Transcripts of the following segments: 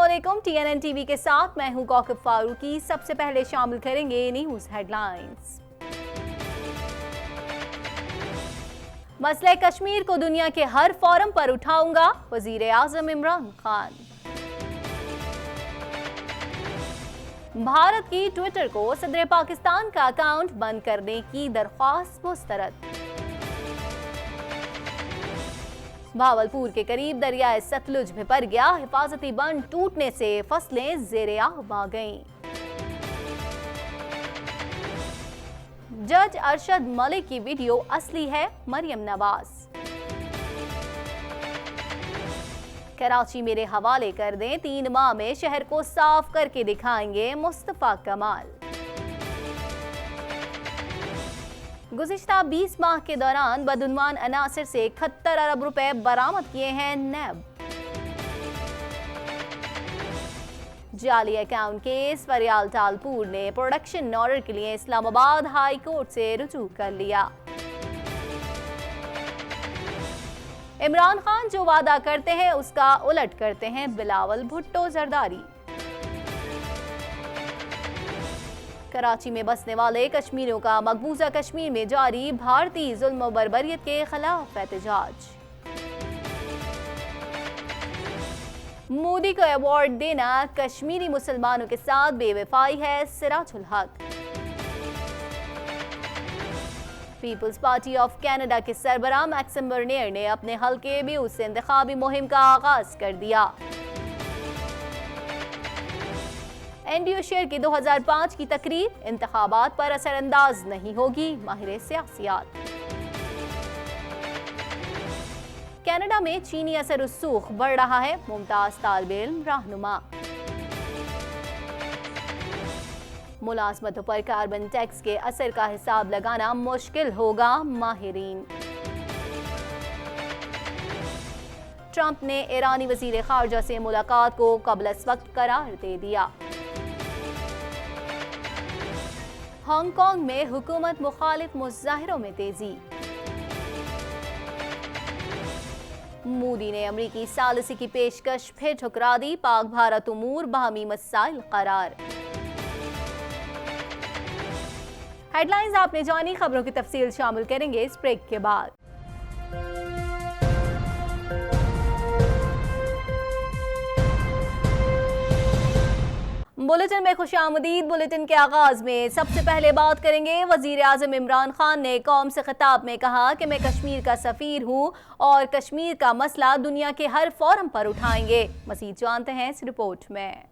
अस्सलामुअलैकुम। TNN TV के साथ मैं हूं कौकब फारूकी। सबसे पहले शामिल करेंगे न्यूज हेडलाइंस। मसला कश्मीर को दुनिया के हर फोरम पर उठाऊंगा, वजीर आजम इमरान खान। भारत की ट्विटर को सदर पाकिस्तान का अकाउंट बंद करने की दरख्वास्त मुस्तरद। भावलपुर के करीब दरियाए सतलुज में पड़ गया हिफाजती बंद टूटने से फसलें ज़ेरे आब आ गईं। जज अरशद मलिक की वीडियो असली है, मरियम नवाज। कराची मेरे हवाले कर दें, 3 माह में शहर को साफ करके दिखाएंगे मुस्तफा कमाल। गुज़िश्ता 20 माह के दौरान बदउनवान अनासिर से 71 अरब रुपए बरामद किए हैं नैब। जाली अकाउंट केस फरियाल टालपुर ने प्रोडक्शन ऑर्डर के लिए इस्लामाबाद हाई कोर्ट से रुजू कर लिया। इमरान खान जो वादा करते हैं उसका उलट करते हैं, बिलावल भुट्टो जरदारी। कराची में बसने वाले कश्मीरियों का मकबूजा कश्मीर में जारी भारतीय जुल्म व बर्बरियत के खिलाफ एहतजाज। मोदी को अवार्ड देना कश्मीरी मुसलमानों के साथ बेवफाई है, सिराजुल हक। पीपल्स पार्टी ऑफ कनाडा के सरबराह मैक्सिम बर्नियर ने अपने हल्के व्यूज से इंतखाबी मुहिम का आगाज कर दिया। एनडीओ शेयर की 2005 की तकरीर इंतखाबात पर असरअंदाज नहीं होगी, माहिर सियासियात। कनाडा में चीनी असर रसूख बढ़ रहा है, मुमताज तालिबे इल्म रहनुमा। मुलाजमतों पर कार्बन टैक्स के असर का हिसाब लगाना मुश्किल होगा, माहिरीन। ट्रंप ने ईरानी वजीर खारजा से मुलाकात को कबल वक्त करार दे दिया। हांगकांग में हुकूमत मुखालिफ मुजाहिरों में तेजी। मोदी ने अमरीकी सालिसी की पेशकश फिर ठुकरा दी, पाक भारत उमूर बाहमी मसाइल करार। हेडलाइंस आपने जानी, खबरों की तफसील शामिल करेंगे इस ब्रेक के बाद। बुलेटिन में खुशामदीद। बुलेटिन के आगाज में सबसे पहले बात करेंगे, वजीर आजम इमरान खान ने कौम से खिताब में कहा कि मैं कश्मीर का सफीर हूँ और कश्मीर का मसला दुनिया के हर फोरम पर उठाएंगे। मज़ीद जानते हैं इस रिपोर्ट में।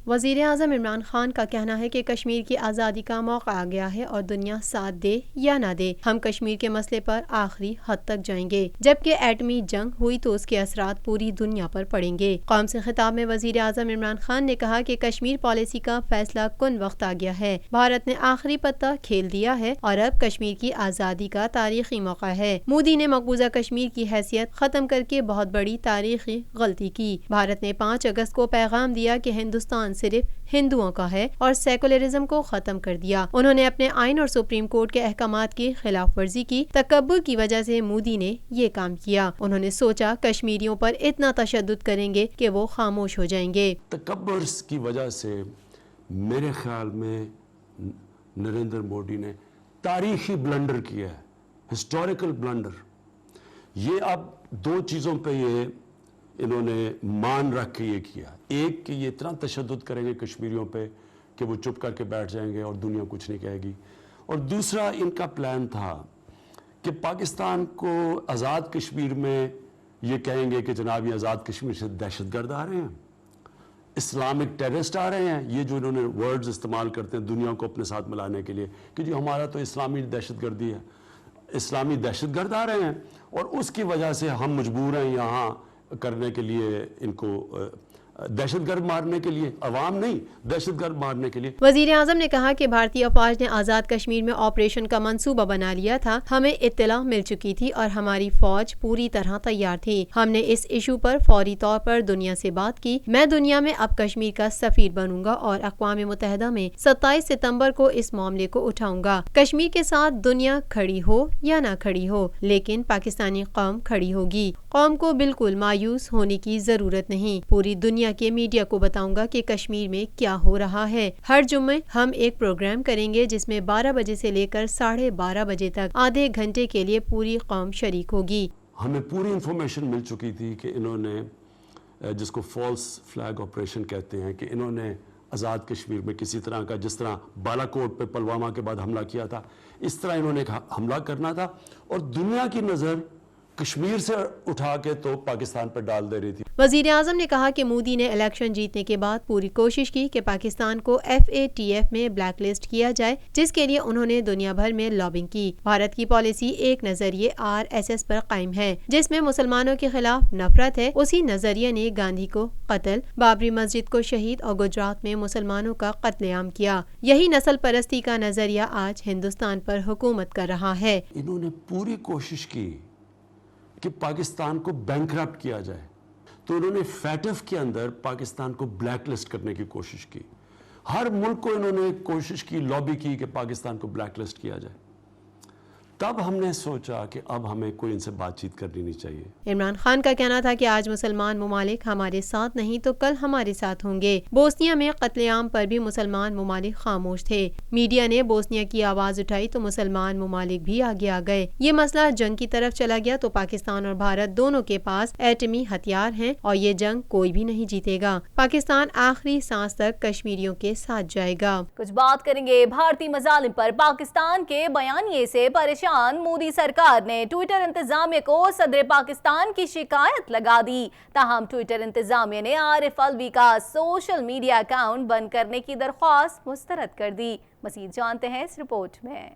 वज़ीर आज़म इमरान खान का कहना है कि कश्मीर की आज़ादी का मौका आ गया है और दुनिया साथ दे या ना दे, हम कश्मीर के मसले पर आखिरी हद तक जाएंगे। जबकि एटमी जंग हुई तो उसके असरात पूरी दुनिया पर पड़ेंगे। कौम से खिताब में वज़ीर आज़म इमरान खान ने कहा कि कश्मीर पॉलिसी का फैसला कुन वक्त आ गया है। भारत ने आखिरी पत्ता खेल दिया है और अब कश्मीर की आज़ादी का तारीखी मौका है। मोदी ने मकबूजा कश्मीर की हैसियत खत्म करके बहुत बड़ी तारीखी गलती की। भारत ने 5 अगस्त को पैगाम दिया कि हिंदुस्तान सिर्फ हिंदुओं का है और सेकुलरिज्म को खत्म कर दिया। उन्होंने अपने आइन और सुप्रीम कोर्ट के अहकामात की खिलाफ वर्जी की। तकब्बुर की वजह से मोदी ने ये काम किया। उन्होंने सोचा कश्मीरियों पर इतना तशद्दुद करेंगे कि वो खामोश हो जाएंगे। तकब्बुर की वजह से मेरे ख्याल में नरेंद्र मोदी ने तारीखी ब्लंडर किया है, हिस्टोरिकल ब्लंडर। ये अब 2 चीज़ों पे ये इन्होंने मान रख के ये किया। एक कि ये इतना तशद्दुद करेंगे कश्मीरियों पे कि वो चुप करके बैठ जाएंगे और दुनिया कुछ नहीं कहेगी। और दूसरा इनका प्लान था कि पाकिस्तान को आज़ाद कश्मीर में ये कहेंगे कि जनाब ये आज़ाद कश्मीर से दहशतगर्द आ रहे हैं, इस्लामिक टेररिस्ट आ रहे हैं। ये जो इन्होंने वर्ड्स इस्तेमाल करते हैं दुनिया को अपने साथ मिलाने के लिए कि जी हमारा तो इस्लामी दहशतगर्दी है, इस्लामी दहशतगर्द आ रहे हैं और उसकी वजह से हम मजबूर हैं यहाँ करने के लिए इनको दहशत गर्द मारने के लिए, अवाम नहीं, दहशत गर्द मारने के लिए। वजीर आजम ने कहा कि भारतीय अफवाज ने आज़ाद कश्मीर में ऑपरेशन का मंसूबा बना लिया था, हमें इत्तला मिल चुकी थी और हमारी फौज पूरी तरह तैयार थी। हमने इस इशू पर फौरी तौर पर दुनिया से बात की। मैं दुनिया में अब कश्मीर का सफीर बनूंगा और अक़वाम मुत्तहिदा में 27 सितंबर को इस मामले को उठाऊंगा। कश्मीर के साथ दुनिया खड़ी हो या ना खड़ी हो, लेकिन पाकिस्तानी कौम खड़ी होगी। कौम को बिल्कुल मायूस होने की जरूरत नहीं। पूरी दुनिया के मीडिया को बताऊंगा कि कश्मीर में क्या हो रहा है। हर जुम्मे हम एक प्रोग्राम करेंगे जिसमें 12 बजे से लेकर 12:30 बजे तक आधे घंटे के लिए पूरी कौम शरीक होगी। हमें पूरी इंफॉर्मेशन मिल चुकी थी कि इन्होंने, जिसको फॉल्स फ्लैग ऑपरेशन कहते हैं, कि इन्होंने आज़ाद कश्मीर में किसी तरह का, जिस तरह बालाकोट पे पुलवामा के बाद हमला किया था, इस तरह इन्होंने एक हमला करना था और दुनिया की नज़र कश्मीर से उठा के तो पाकिस्तान पर डाल दे रही थी। वजीर आजम ने कहा कि मोदी ने इलेक्शन जीतने के बाद पूरी कोशिश की कि पाकिस्तान को FATF में ब्लैक लिस्ट किया जाए, जिसके लिए उन्होंने दुनिया भर में लॉबिंग की। भारत की पॉलिसी एक नजरिए RSS पर कायम है, जिसमें मुसलमानों के खिलाफ नफरत है। उसी नजरिए ने गांधी को कत्ल, बाबरी मस्जिद को शहीद और गुजरात में मुसलमानों का कत्लेआम किया। यही नस्ल परस्ती का नजरिया आज हिंदुस्तान पर हुकूमत कर रहा है। इन्होंने पूरी कोशिश की कि पाकिस्तान को बैंकरप्ट किया जाए, तो उन्होंने FATF के अंदर पाकिस्तान को ब्लैक लिस्ट करने की कोशिश की। हर मुल्क को इन्होंने कोशिश की, लॉबी की कि पाकिस्तान को ब्लैक लिस्ट किया जाए। तब हमने सोचा कि अब हमें कोई इनसे बातचीत करनी नहीं चाहिए। इमरान खान का कहना था कि आज मुसलमान ममालिक हमारे साथ नहीं तो कल हमारे साथ होंगे। बोस्निया में कत्लेआम पर भी मुसलमान ममालिक खामोश थे। मीडिया ने बोस्निया की आवाज उठाई तो मुसलमान ममालिक भी आगे आ गए। ये मसला जंग की तरफ चला गया तो पाकिस्तान और भारत दोनों के पास एटमी हथियार हैं और ये जंग कोई भी नहीं जीतेगा। पाकिस्तान आखिरी सांस तक कश्मीरियों के साथ जाएगा। कुछ बात करेंगे भारतीय मजालिम पर। पाकिस्तान के बयानिए से परेशान मोदी सरकार ने ट्विटर इंतजामिया को सदर पाकिस्तान की शिकायत लगा दी। ताहम ट्विटर इंतजामिया ने आरिफ अलवी का सोशल मीडिया अकाउंट बंद करने की दरख्वास्त मुस्तरद कर दी। मज़ीद जानते हैं इस रिपोर्ट में।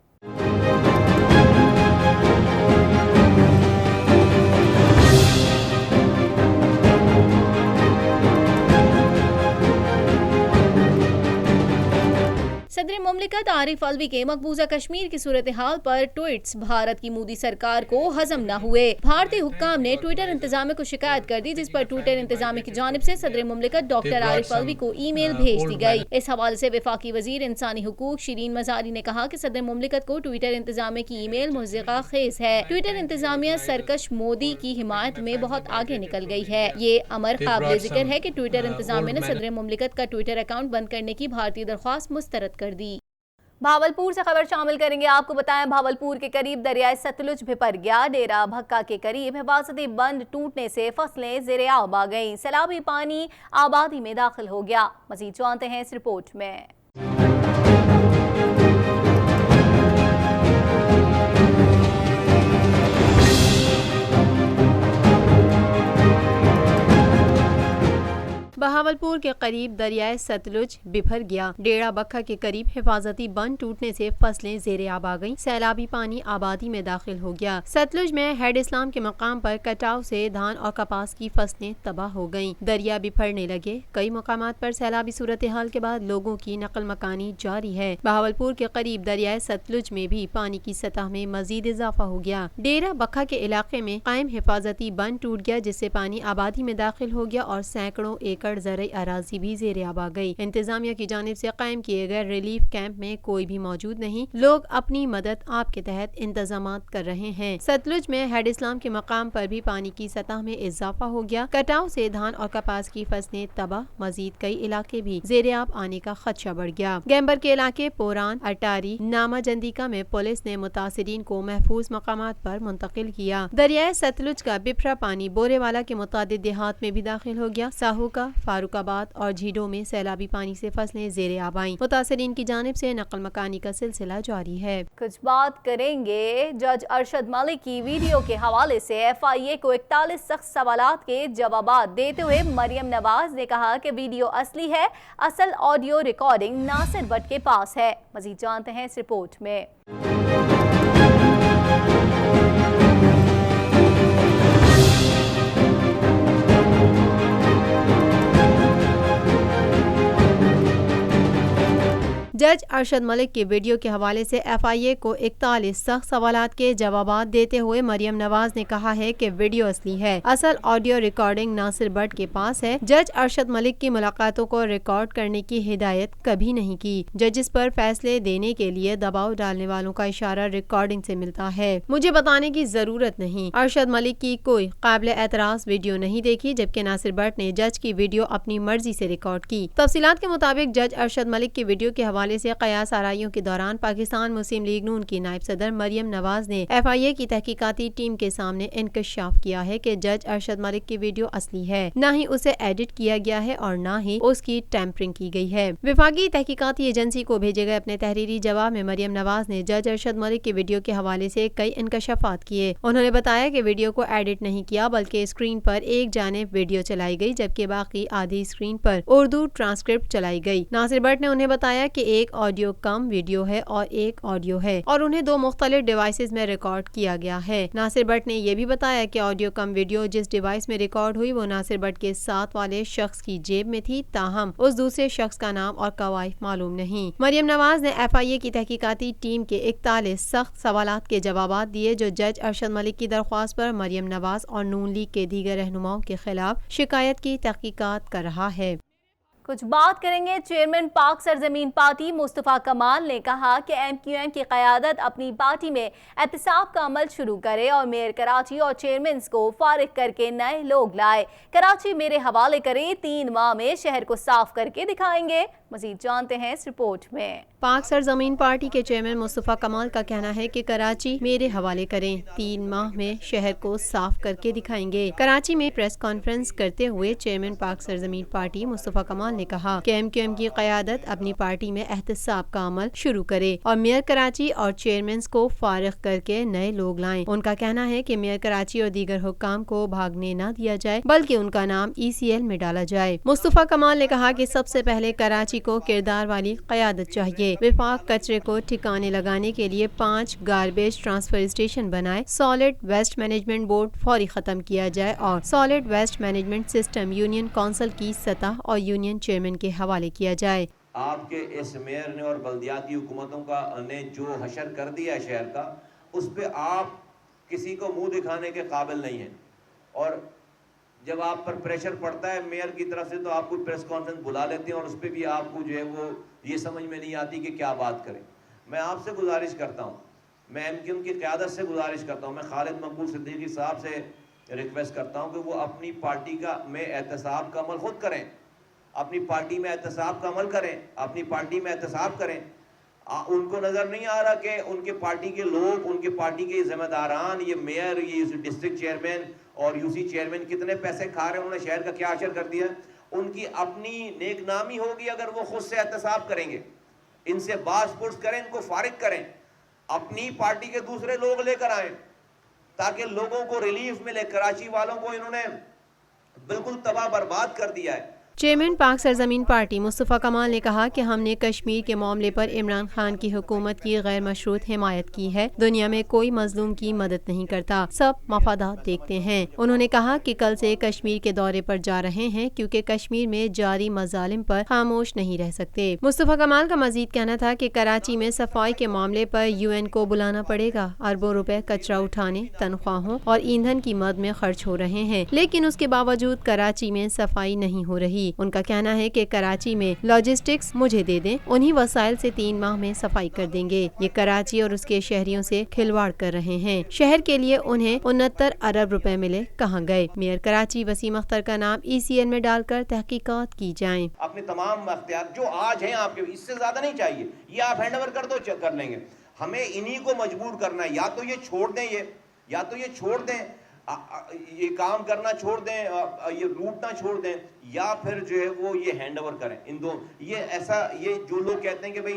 सदर मुमलिकत आरिफ अलवी के मकबूजा कश्मीर की सूरत हाल पर ट्वीट्स भारत की मोदी सरकार को हजम न हुए। भारतीय हुक्काम ने ट्विटर इंतजामिया को शिकायत कर दी, जिस पर ट्विटर इंतजामिया की जानिब से सदर मुमलिकत डॉक्टर आरिफ अलवी को ईमेल भेज दी गई। इस हवाले से वफाकी वजीर इंसानी हुकूक शिरीन मजारी ने कहा कि सदर मुमलिकत को ट्विटर इंतजामिया की ईमेल मुज़्ज़िक़ा खेज है। ट्विटर इंतजामिया सरकश मोदी की हिमायत में बहुत आगे निकल गई है। ये अमर काबिल जिक्र है कि ट्विटर इंतजामिया ने सदर मुमलिकत का ट्विटर अकाउंट बंद करने की भारतीय दरख्वास्त मुस्तरद कर दी। भावलपुर से खबर शामिल करेंगे। आपको बताएं, भावलपुर के करीब दरियाए सतलुज बिपर गया। डेरा भक्का के करीब हिफाजती बंद टूटने से फसलें ज़ेर-ए-आब आ गईं। सैलाबी पानी आबादी में दाखिल हो गया। मज़ीद जानते हैं इस रिपोर्ट में। बहावलपुर के करीब दरियाए सतलुज बिफर गया। डेरा बक्खा के करीब हिफाजती बंद टूटने से फसलें ज़ेर-ए-आब आ गईं। सैलाबी पानी आबादी में दाखिल हो गया। सतलुज में हेड इस्लाम के मकाम पर कटाव से धान और कपास की फसलें तबाह हो गईं। दरिया बिफरने लगे। कई मकामात पर सैलाबी सूरत हाल के बाद लोगों की नकल मकानी जारी है। बहावलपुर के करीब दरियाए सतलुज में भी पानी की सतह में मजीद इजाफा हो गया। डेरा बक्खा के इलाके में कायम हिफाजती बंद टूट गया, जिससे पानी आबादी में दाखिल हो गया और सैकड़ों एकड़ ज़रई अराजी भी ज़ेर-ए-आब आ गई। इंतजामिया की जानिब से कायम किए गए रिलीफ कैंप में कोई भी मौजूद नहीं। लोग अपनी मदद आप के तहत इंतजामात कर रहे हैं। सतलुज में हेड इस्लाम के मकाम पर भी पानी की सतह में इजाफा हो गया। कटाव से धान और कपास की फसलें तबाह। मजीद कई इलाके भी ज़ेर-ए-आब आने का खदशा बढ़ गया। गैम्बर के इलाके पोरान, अटारी, नामा जंदिका में पुलिस ने मुतासिरीन को महफूज मकामात पर मुंतकिल किया। दरियाए सतलुज का बिफरा पानी बोरेवाला के मुतादिद देहात में भी दाखिल हो गया। साहूका, फारूकाबाद और झीडों में सैलाबी पानी से फसलें ज़ेर-ए-आब आईं। मुतासिरीन की जानिब से नकल मकानी का सिलसिला जारी है। कुछ बात करेंगे जज अरशद मलिक की वीडियो के हवाले से। FIA को 41 सख्त सवालात के जवाबात देते हुए मरियम नवाज ने कहा कि वीडियो असली है, असल ऑडियो रिकॉर्डिंग नासिर भट्ट के पास है। मजीद जानते हैं इस रिपोर्ट में। जज अरशद मलिक की वीडियो के हवाले से FIA को 41 सख्त सवालात के जवाबात देते हुए मरियम नवाज ने कहा है कि वीडियो असली है, असल ऑडियो रिकॉर्डिंग नासिर भट्ट के पास है। जज अरशद मलिक की मुलाकातों को रिकॉर्ड करने की हिदायत कभी नहीं की। जजिस पर फैसले देने के लिए दबाव डालने वालों का इशारा रिकॉर्डिंग से मिलता है। मुझे बताने की जरूरत नहीं, अरशद मलिक की कोई काबिल एतराज वीडियो नहीं देखी, जबकि नासिर भट्ट ने जज की वीडियो अपनी मर्जी से रिकॉर्ड की। तफसीलात के मुताबिक जज अरशद मलिक की वीडियो के हवाले से कयास आराइयों के दौरान पाकिस्तान मुस्लिम लीग नून की नायब सदर मरियम नवाज ने FIA की तहकीकाती टीम के सामने इंकशाफ किया है कि जज अरशद मलिक की वीडियो असली है, न ही उसे एडिट किया गया है और न ही उसकी टैंपरिंग की गई है। विफाकी तहकीकाती एजेंसी को भेजे गए अपने तहरीरी जवाब में मरियम नवाज ने जज अरशद मलिक की वीडियो के हवाले से कई इंकशाफात किए। उन्होंने बताया कि वीडियो को एडिट नहीं किया, बल्कि स्क्रीन पर एक जानिब वीडियो चलाई गई, जबकि बाकी आधी स्क्रीन पर उर्दू ट्रांसक्रिप्ट चलाई गई। नासिर भट्ट ने उन्हें बताया कि एक ऑडियो कम वीडियो है और एक ऑडियो है और उन्हें दो मुख्तलिफ डिवाइसेस में रिकॉर्ड किया गया है। नासिर भट्ट ने यह भी बताया कि ऑडियो कम वीडियो जिस डिवाइस में रिकॉर्ड हुई वो नासिर भट्ट के साथ वाले शख्स की जेब में थी, ताहम उस दूसरे शख्स का नाम और कवायद मालूम नहीं। मरियम नवाज ने FIA की तहकीकाती टीम के 41 सख्त सवालात के जवाबात दिए, जो जज अरशद मलिक की दरख्वास्त पर मरियम नवाज और नून लीग के दीगर रहनुमाओं के खिलाफ शिकायत की तहकीकात कर रहा है। कुछ बात करेंगे चेयरमैन पाक सरजमीन पार्टी मुस्तफ़ा कमाल ने कहा कि MQM की क़यादत अपनी पार्टी में एहतसाब का अमल शुरू करे और मेयर कराची और चेयरमैन को फारिग करके नए लोग लाए। कराची मेरे हवाले करे, 3 माह में शहर को साफ करके दिखाएंगे। मजीद जानते हैं इस रिपोर्ट में। पाक सरजमीन पार्टी के चेयरमैन मुस्तफ़ा कमाल का कहना है कि कराची मेरे हवाले करें, 3 माह में शहर को साफ करके दिखाएंगे। कराची में प्रेस कॉन्फ्रेंस करते हुए चेयरमैन पाक सरजमीन पार्टी मुस्तफ़ा कमाल ने कहा कि MQM की क़यादत अपनी पार्टी में एहतसाब का अमल शुरू करे और मेयर कराची और चेयरमैन को फारिग करके नए लोग लाएं। उनका कहना है कि मेयर कराची और दीगर हुक्काम को भागने न दिया जाए, बल्कि उनका नाम ECL में डाला जाए। मुस्तफ़ा कमाल ने कहा कि सबसे पहले कराची को किरदार वाली क़यादत चाहिए। विफाक कचरे को ठिकाने लगाने के लिए 5 गार्बेज ट्रांसफर स्टेशन बनाए, सॉलिड वेस्ट मैनेजमेंट बोर्ड फौरी खत्म किया जाए और solid waste management system union council की सतह और यूनियन चेयरमैन के हवाले किया जाए। आपके इस मेयर ने और बल्दियाती हुकूमतों का ने जो हशर कर दिया है शहर का, उस पे आप किसी को मुंह दिखाने के काबिल नहीं हैं। और जब आप पर प्रेशर पड़ता है मेयर की तरफ से तो आपको प्रेस कॉन्फ्रेंस बुला लेते हैं और उस पर भी आपको जो है वो ये समझ में नहीं आती कि क्या बात करें। मैं आपसे गुजारिश करता हूँ, मैं MQM की क़यादत से गुजारिश करता हूँ, मैं खालिद मकबूल सिद्दीकी साहब से रिक्वेस्ट करता हूँ कि वो अपनी पार्टी का में एहतसाब का अमल खुद करें, अपनी पार्टी में एहतसाब का अमल करें, अपनी पार्टी में एहतसाब करें। उनको नज़र नहीं आ रहा कि उनके पार्टी के लोग, उनके पार्टी के ज़िम्मेदारान, ये मेयर, ये डिस्ट्रिक्ट चेयरमैन और UC चेयरमैन कितने पैसे खा रहे हैं, उन्होंने शहर का क्या असर कर दिया। उनकी अपनी नेक नामी होगी अगर वो खुद से एहतसाब करेंगे, इनसे बास पुर्स करें, इनको फारिग करें, अपनी पार्टी के दूसरे लोग लेकर आएं ताकि लोगों को रिलीफ मिले। कराची वालों को इन्होंने बिल्कुल तबाह बर्बाद कर दिया है। चेयरमैन पाक सरजमीन पार्टी मुस्तफ़ा कमाल ने कहा कि हमने कश्मीर के मामले पर इमरान खान की हुकूमत की गैर मशरूत हिमायत की है। दुनिया में कोई मजलूम की मदद नहीं करता, सब मफादात देखते हैं। उन्होंने कहा कि कल से कश्मीर के दौरे पर जा रहे हैं क्योंकि कश्मीर में जारी मजालिम पर खामोश नहीं रह सकते। मुस्तफ़ा कमाल का मजीद कहना था कि कराची में सफाई के मामले पर UN को बुलाना पड़ेगा। अरबों रुपए कचरा उठाने, तनख्वाहों और ईंधन की मद में खर्च हो रहे हैं, लेकिन उसके बावजूद कराची में सफाई नहीं हो रही। उनका कहना है कि कराची में लॉजिस्टिक्स मुझे दे दें, उन्हीं वसाइल से 3 माह में सफाई कर देंगे। ये कराची और उसके शहरियों से खिलवाड़ कर रहे हैं। शहर के लिए उन्हें 69 अरब रुपए मिले, कहाँ गए? मेयर कराची वसीम अख्तर का नाम ECL में डालकर तहकीकात की जाएं। अपने तमाम अख्तियार जो आज हैं आपके, इससे ज्यादा नहीं चाहिए, ये आप हैंडओवर कर दो, कर लेंगे। हमें इन्हीं को मजबूर करना है, या तो ये छोड़ दें, या तो ये छोड़ दें, ये काम करना छोड़ दें, ये लूटना छोड़ दें, या फिर जो है वो ये हैंड ओवर करें। इन दो ये जो लोग कहते हैं कि भाई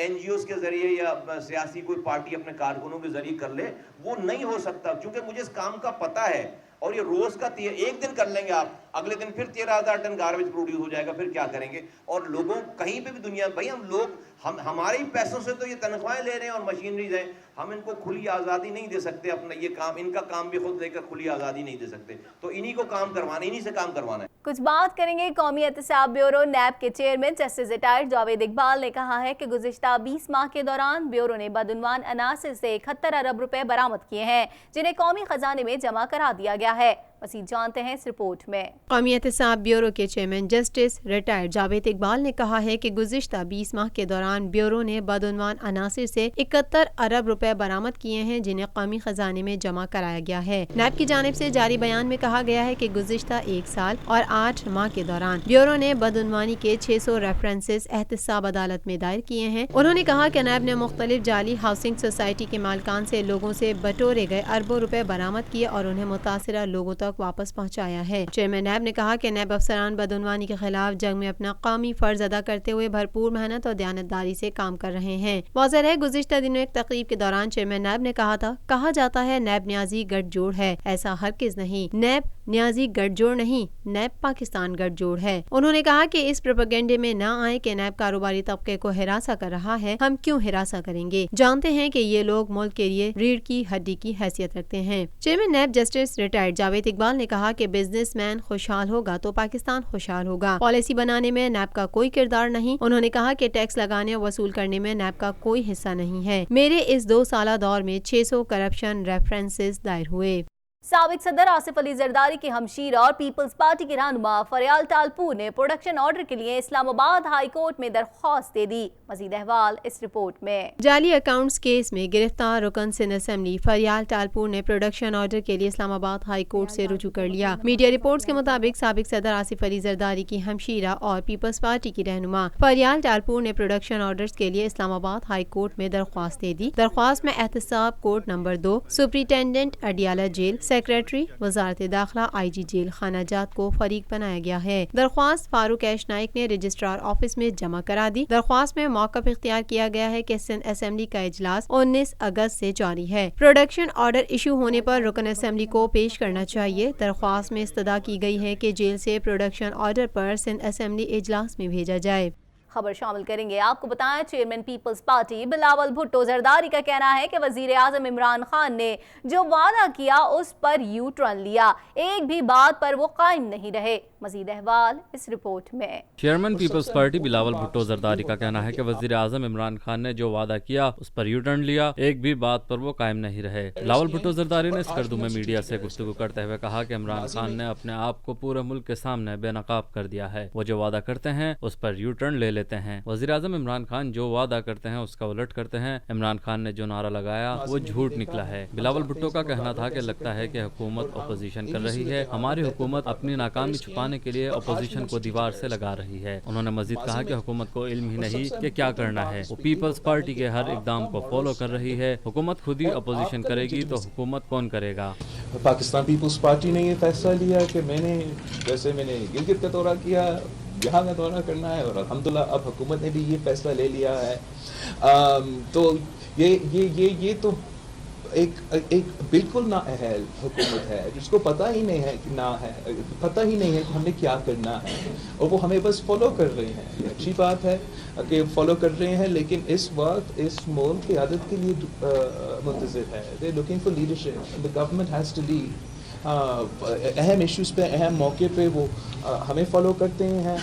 NGOs के जरिए या सियासी कोई पार्टी अपने कारकुनों के जरिए कर ले, वो नहीं हो सकता, क्योंकि मुझे इस काम का पता है और ये रोज का एक दिन कर लेंगे आप, اگلے دن پھر 13,000 ٹن گاربیج پروڈیوس ہو جائے گا, پھر کیا کریں گے؟ اور لوگوں کہیں پہ بھی دنیا بھائی ہم لوگ ہمارے ہی پیسوں سے تو یہ تنخواہیں لے رہے ہیں اور مشینریز ہیں, ہم ان کو کھلی آزادی نہیں دے سکتے, اپنا یہ کام ان کا کام بھی خود لے کر کھلی آزادی نہیں دے سکتے, تو انہی کو کام کروانا, انہی سے کام کروانا ہے. کچھ بات کریں گے قومی احتساب بیورو نیب کے chairman justice retired Javed Iqbal نے کہا ہے کہ گزشتہ 20 ماہ کے دوران بیورو نے بدعنوان عناصر سے 71 ارب روپے برآمد کیے ہیں جنہیں قومی خزانے میں جمع کرا دیا گیا ہے. مزید جانتے ہیں اس رپورٹ میں. قومی احتساب بیورو کے chairman justice retired Javed Iqbal نے کہا ہے کہ گزشتہ 20 ماہ کے دوران بیورو نے بدعنوان عناصر سے 71 ارب روپے برآمد کیے ہیں جنہیں قومی خزانے میں جمع کرایا گیا ہے. نیب کی جانب سے جاری بیان میں کہا گیا ہے کہ گزشتہ 1 سال اور 8 ماہ کے دوران بیورو نے بدعنوانی کے 600 ریفرنسز احتساب عدالت میں دائر کیے ہیں. انہوں نے کہا کہ نیب نے مختلف جعلی ہاؤسنگ سوسائٹی کے مالکان سے لوگوں سے بٹورے گئے اربوں روپے برآمد کیے اور انہیں متاثرہ لوگوں تک واپس پہنچایا ہے. چیئرمین نیب نے کہا کہ نیب افسران بدعنوانی کے خلاف جنگ میں اپنا قومی فرض ادا کرتے ہوئے بھرپور محنت اور دیانتداری سے کام کر رہے ہیں. واضح ہے گزشتہ دنوں ایک تقریب کے دوران چیئرمین نیب نے کہا جاتا ہے نیب نیازی گٹھ جوڑ ہے. ایسا ہرگز نہیں, نیب نیازی گٹھ جوڑ نہیں, نیب پاکستان گٹھ جوڑ ہے. انہوں نے کہا کہ اس پروپیگنڈے میں نہ آئے کہ نیب کاروباری طبقے کو ہراساں کر رہا ہے. ہم کیوں ہراساں کریں گے؟ جانتے ہیں کہ یہ لوگ ملک کے لیے ریڑھ کی ہڈی کی حیثیت رکھتے ہیں. Chairman NAB justice retired Javed Iqbal نے کہا کہ بزنس مین خوشحال ہوگا تو پاکستان خوشحال ہوگا. پالیسی بنانے میں نیب کا کوئی کردار نہیں. انہوں نے کہا کہ ٹیکس لگانے اور وصول کرنے میں نیب کا کوئی حصہ نہیں ہے. میرے اس 2 سالہ دور میں 600 کرپشن ریفرنسز دائر ہوئے. سابق صدر آصف علی زرداری کے ہمشیر اور پیپلز پارٹی کے رہنما فریال ٹالپور نے پروڈکشن آرڈر کے لیے اسلام آباد ہائی کورٹ میں درخواست دے دی. مزید احوال اس رپورٹ میں. جعلی اکاؤنٹس کیس میں گرفتار رکن سندھ اسمبلی فریال ٹالپور نے پروڈکشن آرڈر کے لیے اسلام آباد ہائی کورٹ سے رجوع کر لیا. میڈیا رپورٹس کے مطابق سابق صدر آصف علی زرداری کی ہمشیرہ اور پیپلز پارٹی کی رہنما فریال ٹالپور نے پروڈکشن آرڈرز کے لیے اسلام آباد ہائی کورٹ میں درخواست دے دی. درخواست میں احتساب court number 2 superintendent Adiala jail secretary وزارت داخلہ آئی جی جیل خانہ جات کو فریق بنایا گیا ہے. درخواست فاروق ایش نائک نے رجسٹرار آفس میں جمع کرا دی. درخواست میں موقف اختیار کیا گیا ہے کہ سندھ اسمبلی کا اجلاس 19 اگست سے جاری ہے. پروڈکشن آرڈر ایشو ہونے پر رکن اسمبلی کو پیش کرنا چاہیے. درخواست میں استدعا کی گئی ہے کہ جیل سے پروڈکشن آرڈر پر سندھ اسمبلی اجلاس میں بھیجا جائے. خبر شامل کریں گے. آپ کو بتائیں chairman Peoples Party Bilawal Bhutto Zardari کا کہنا ہے کہ وزیر اعظم عمران خان نے جو وعدہ کیا اس پر یو ٹرن لیا, ایک بھی بات پر وہ قائم نہیں رہے. مزید احوال اس رپورٹ میں. Chairman Peoples Party Bilawal Bhutto Zardari کا کہنا ہے کہ وزیر اعظم عمران خان نے جو وعدہ کیا اس پر یو ٹرن لیا, ایک بھی بات پر وہ قائم نہیں رہے. بلاول بھٹو زرداری نے اسکردو میں میڈیا سے گفتگو کرتے ہوئے کہا کہ عمران خان نے اپنے آپ کو پورے ملک کے سامنے بے نقاب کر دیا ہے. وہ جو وعدہ کرتے ہیں اس پر یو ٹرن لے لیتے ہیں. وزیر اعظم عمران خان جو وعدہ کرتے ہیں اس کا الٹ کرتے ہیں. عمران خان نے جو نعرہ لگایا وہ جھوٹ نکلا ہے. بلاول بھٹو کا کہنا تھا کہ لگتا ہے کہ حکومت اپوزیشن کر رہی ہے. ہماری حکومت اپنی ناکامی چھپانے کے لیے اپوزیشن کو دیوار سے لگا رہی ہے. انہوں نے مزید کہا کہ حکومت کو علم ہی نہیں کہ کیا کرنا ہے. وہ پیپلز پارٹی کے ہر اقدام کو فالو کر رہی ہے. حکومت خود ہی اپوزیشن کرے گی تو حکومت کون کرے گا؟ پاکستان پیپلز پارٹی نے یہ فیصلہ لیا کہ میں نے گلگت کا دورہ کیا, یہاں کا دورہ کرنا ہے, اور الحمدللہ اب حکومت نے بھی یہ فیصلہ لے لیا ہے. تو یہ تو ایک بالکل نااہل حکومت ہے جس کو پتہ ہی نہیں ہے کہ ہم نے کیا کرنا ہے, اور وہ ہمیں بس فالو کر رہے ہیں. یہ اچھی بات ہے کہ فالو کر رہے ہیں, لیکن اس وقت اس ملک کی قیادت کے لیے منتظر ہے. They looking for leadership. The government has to lead. اہم ایشوز پہ, اہم موقع پہ وہ ہمیں فالو کرتے ہیں.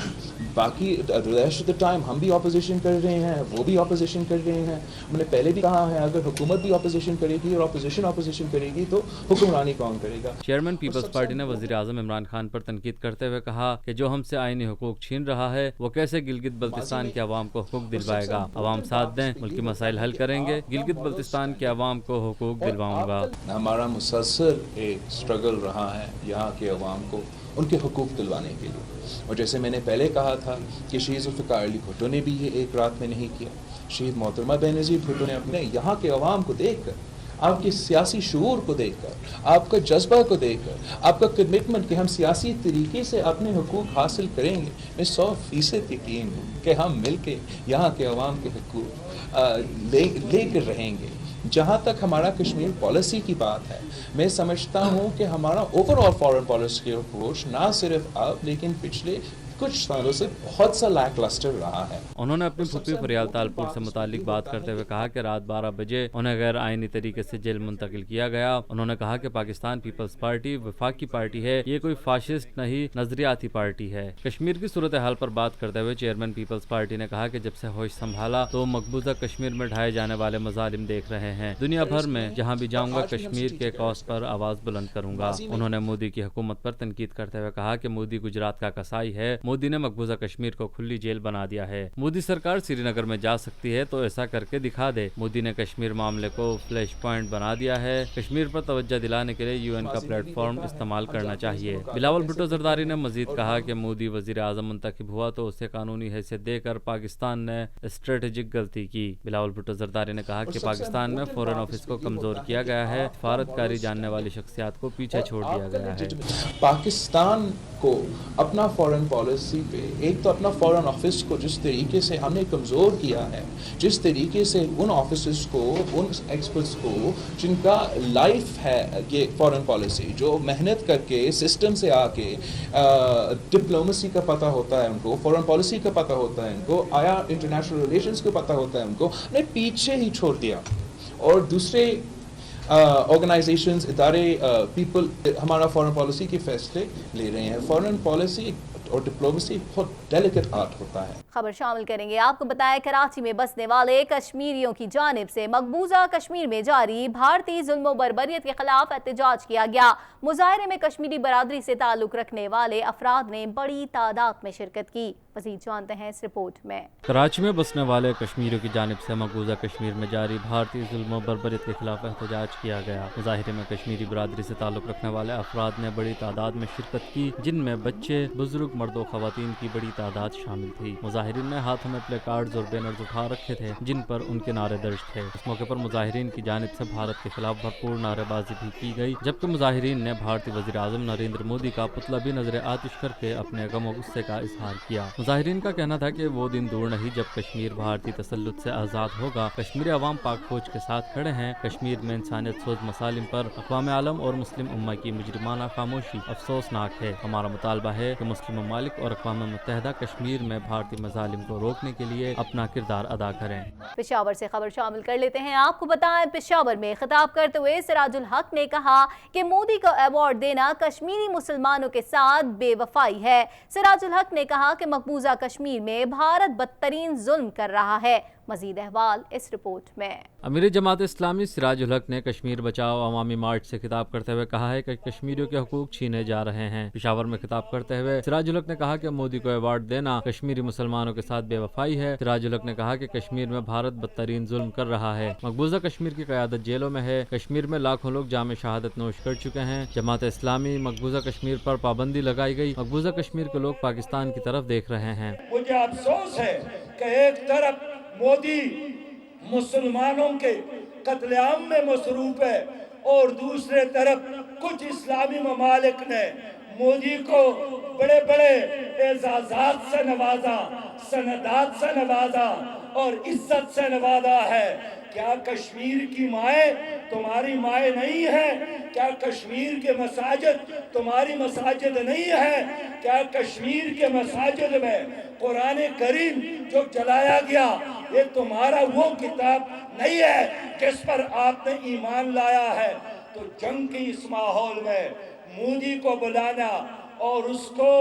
باقی ریسٹ آف دا ٹائم ہم بھی اپوزیشن کر رہے ہیں, وہ بھی اپوزیشن کر رہے ہیں. ہم نے پہلے بھی کہا ہے اگر حکومت بھی اپوزیشن کرے گی اور اپوزیشن کرے گی تو حکمرانی کون کرے گا؟ چیئرمین پیپلز پارٹی نے وزیر اعظم عمران خان پر تنقید کرتے ہوئے کہا کہ جو ہم سے آئینی حقوق چھین رہا ہے وہ کیسے گلگت بلتستان کے عوام کو حقوق دلوائے گا؟ عوام ساتھ دیں, ملکی مسائل حل کریں گے. گلگت بلتستان کے عوام کو حقوق دلواؤں گا. ہمارا مسلسل ایک اسٹرگل رہا ہے یہاں کے عوام کو ان کے حقوق دلوانے کے لیے. اور جیسے میں نے پہلے کہا تھا کہ شہید ذوالفقار علی بھٹو نے بھی یہ ایک رات میں نہیں کیا. شہید محترمہ بینظیر بھٹو نے اپنے یہاں کے عوام کو دیکھ کر, آپ کے سیاسی شعور کو دیکھ کر, آپ کا جذبہ کو دیکھ کر, آپ کا کمٹمنٹ کہ ہم سیاسی طریقے سے اپنے حقوق حاصل کریں گے, میں 100% یقین ہوں کہ ہم مل کے یہاں کے عوام کے حقوق لے کر رہیں گے. جہاں تک ہمارا کشمیر پالیسی کی بات ہے، میں سمجھتا ہوں کہ ہمارا اوور آل فارن پالیسی کی اپروچ نہ صرف اب لیکن پچھلے کچھ سالوں سے بہت سا لیک لسٹر رہا ہے۔ انہوں نے اپنی پھوپھی فریال تالپور سے متعلق بات کرتے ہوئے کہا کہ رات 12 بجے انہیں غیر آئینی طریقے سے جیل منتقل کیا گیا۔ انہوں نے کہا کہ پاکستان پیپلز پارٹی وفاقی پارٹی ہے، یہ کوئی فاشسٹ نہیں نظریاتی پارٹی ہے۔ کشمیر کی صورتحال پر بات کرتے ہوئے چیئرمین پیپلز پارٹی نے کہا کہ جب سے ہوش سنبھالا تو مقبوضہ کشمیر میں ڈھائے جانے والے مظالم دیکھ رہے ہیں۔ دنیا بھر میں جہاں بھی جاؤں گا کشمیر کے کاز پر آواز بلند کروں گا۔ انہوں نے مودی کی حکومت پر تنقید کرتے ہوئے کہا کہ مودی گجرات کا کسائی ہے، مودی نے مقبوضہ کشمیر کو کھلی جیل بنا دیا ہے۔ مودی سرکار سری نگر میں جا سکتی ہے تو ایسا کر کے دکھا دے۔ مودی نے کشمیر معاملے کو فلیش پوائنٹ بنا دیا ہے۔ کشمیر پر توجہ دلانے کے لیے UN کا پلیٹ فارم استعمال کرنا چاہیے۔ بلاول بھٹو زرداری نے مزید کہا کہ مودی وزیر اعظم منتخب ہوا تو اسے قانونی حیثیت دے کر پاکستان نے اسٹریٹجک غلطی کی۔ بلاول بھٹو زرداری نے کہا کہ پاکستان میں فورن آفس کو کمزور کیا گیا ہے، سفارتکاری جاننے والی شخصیات کو پیچھے چھوڑ دیا گیا ہے۔ پاکستان کو اپنا فارن پالیسی پہ ایک تو اپنا فارن آفس کو جس طریقے سے ہم نے کمزور کیا ہے، جس طریقے سے ان آفیسز کو، ان ایکسپرٹس کو جن کا لائف ہے یہ فارن پالیسی، جو محنت کر کے سسٹم سے آ کے ڈپلومسی کا پتہ ہوتا ہے ان کو، فارن پالیسی کا پتہ ہوتا ہے ان کو، آیا انٹرنیشنل ریلیشنز کا پتہ ہوتا ہے ان کو، نے پیچھے ہی چھوڑ دیا۔ اور دوسرے آرگنائزیشنز، ادارے، پیپل ہمارا فارن پالیسی کے فیصلے لے رہے ہیں۔ فارن پالیسی اور ڈپلومسی بہت ڈیلیکیٹ آرٹ ہوتا ہے۔ خبر شامل کریں گے، آپ کو بتایا کراچی میں بسنے والے کشمیریوں کی جانب سے مقبوضہ کشمیر میں جاری بھارتی ظلم و بربریت کے خلاف احتجاج کیا گیا۔ مظاہرے میں کشمیری برادری سے تعلق رکھنے والے افراد نے بڑی تعداد میں شرکت کی۔ مزید جانتے ہیں اس رپورٹ میں۔ کراچی میں بسنے والے کشمیریوں کی جانب سے مقبوضہ کشمیر میں جاری بھارتی ظلم و بربریت کے خلاف احتجاج کیا گیا۔ مظاہرے میں کشمیری برادری سے تعلق رکھنے والے افراد نے بڑی تعداد میں شرکت کی، جن میں بچے، بزرگ، مرد و خواتین کی بڑی تعداد شامل تھی۔ مظاہرین نے ہاتھوں میں پلے کارڈز اور بینرز اٹھا رکھے تھے جن پر ان کے نعرے درج تھے۔ اس موقع پر مظاہرین کی جانب سے بھارت کے خلاف بھرپور نعرے بازی بھی کی گئی، جبکہ مظاہرین نے بھارتی وزیر اعظم نریندر مودی کا پتلا بھی نظر آتش کر کے اپنے غم و غصے کا اظہار کیا۔ مظاہرین کا کہنا تھا کہ وہ دن دور نہیں جب کشمیر بھارتی تسلط سے آزاد ہوگا۔ کشمیری عوام پاک فوج کے ساتھ کھڑے ہیں۔ کشمیر میں انسانیت سوز مسالم پر اقوام عالم اور مسلم امہ کی مجرمانہ خاموشی افسوسناک ہے۔ ہمارا مطالبہ ہے کہ مسلم ممالک اور اقوام متحدہ کشمیر میں بھارتی مظالم کو روکنے کے لیے اپنا کردار ادا کریں۔ پشاور سے خبر شامل کر لیتے ہیں، آپ کو بتائیں پشاور میں خطاب کرتے ہوئے سراج الحق نے کہا کہ مودی کو ایوارڈ دینا کشمیری مسلمانوں کے ساتھ بے وفائی ہے۔ سراج الحق نے کہا کہ مقبوضہ کشمیر میں بھارت بدترین ظلم کر رہا ہے۔ مزید احوال اس رپورٹ میں۔ امیر جماعت اسلامی سراج الحق نے کشمیر بچاؤ عوامی مارچ سے خطاب کرتے ہوئے کہا ہے کہ کشمیریوں کے حقوق چھینے جا رہے ہیں۔ پشاور میں خطاب کرتے ہوئے سراج الحق نے کہا کہ مودی کو ایوارڈ دینا کشمیری مسلمانوں کے ساتھ بے وفائی ہے۔ سراج الحق نے کہا کہ کشمیر میں بھارت بدترین ظلم کر رہا ہے۔ مقبوضہ کشمیر کی قیادت جیلوں میں ہے۔ کشمیر میں لاکھوں لوگ جام شہادت نوش کر چکے ہیں۔ جماعت اسلامی مقبوضہ کشمیر پر پابندی لگائی گئی۔ مقبوضہ کشمیر کے لوگ پاکستان کی طرف دیکھ رہے ہیں۔ مجھے افسوس ہے کہ ایک طرف مودی مسلمانوں کے قتل عام میں مصروف ہے اور دوسرے طرف کچھ اسلامی ممالک نے مودی کو بڑے بڑے اعزازات سے نوازا، سندات سے نوازا اور عزت سے نوازا ہے۔ کیا کشمیر کی مائیں تمہاری مائیں نہیں ہیں؟ کیا کشمیر کے مساجد تمہاری مساجد نہیں ہیں؟ کیا کشمیر کے مساجد میں قرآن کریم جو جلایا گیا یہ تمہارا وہ کتاب نہیں ہے جس پر آپ نے ایمان لایا ہے؟ تو جنگ کی اس ماحول میں مودی کو بلانا اور اس کو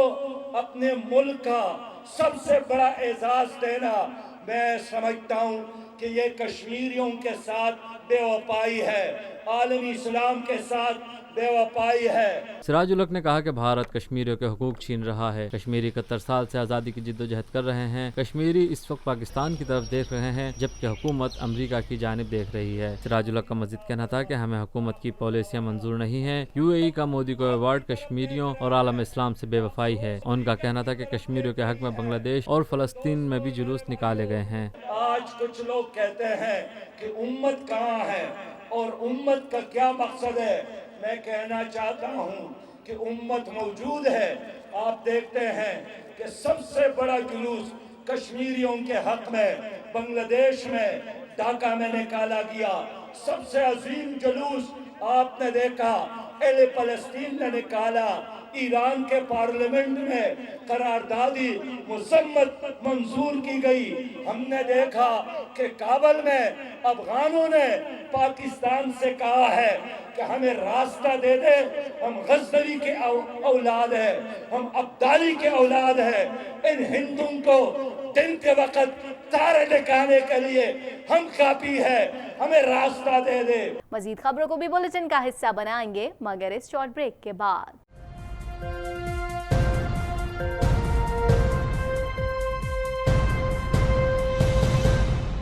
اپنے ملک کا سب سے بڑا اعزاز دینا، میں سمجھتا ہوں کہ یہ کشمیریوں کے ساتھ بے وفائی ہے، عالمی اسلام کے ساتھ بے وفائی ہے۔ سراج الحق نے کہا کہ بھارت کشمیریوں کے حقوق چھین رہا ہے۔ کشمیری 71 سال سے آزادی کی جد و جہد کر رہے ہیں۔ کشمیری اس وقت پاکستان کی طرف دیکھ رہے ہیں جبکہ حکومت امریکہ کی جانب دیکھ رہی ہے۔ سراج الحق کا مزید کہنا تھا کہ ہمیں حکومت کی پالیسیاں منظور نہیں ہیں۔ UAE کا مودی کو ایوارڈ کشمیریوں اور عالم اسلام سے بے وفائی ہے۔ ان کا کہنا تھا کہ کشمیریوں کے حق میں بنگلہ دیش اور فلسطین میں بھی جلوس نکالے گئے ہیں۔ آج کچھ لوگ کہتے ہیں کہ امت کہاں ہے اور امت کا کیا مقصد ہے؟ میں کہنا چاہتا ہوں کہ امت موجود ہے۔ آپ دیکھتے ہیں کہ سب سے بڑا جلوس کشمیریوں کے حق میں بنگلہ دیش میں ڈھاکہ میں نکالا گیا सबसे अजीम जुलूस आपने देखा, अहले फलस्तीन ने निकाला, ईरान के पार्लियामेंट में करारदादी मुसम्मत मंजूर की गई। हमने देखा कि काबल में अफगानों ने पाकिस्तान से कहा है कि हमें रास्ता दे दे, हम गज़नवी के औलाद है, हम अब्दाली के औलाद है, इन हिंदुओं को दिन के वक्त तारे दिखाने के लिए हम काफी है, हमें रास्ता दे दे। मजीद खबरों को भी बुलेटिन का हिस्सा बनाएंगे मगर इस शॉर्ट ब्रेक के बाद।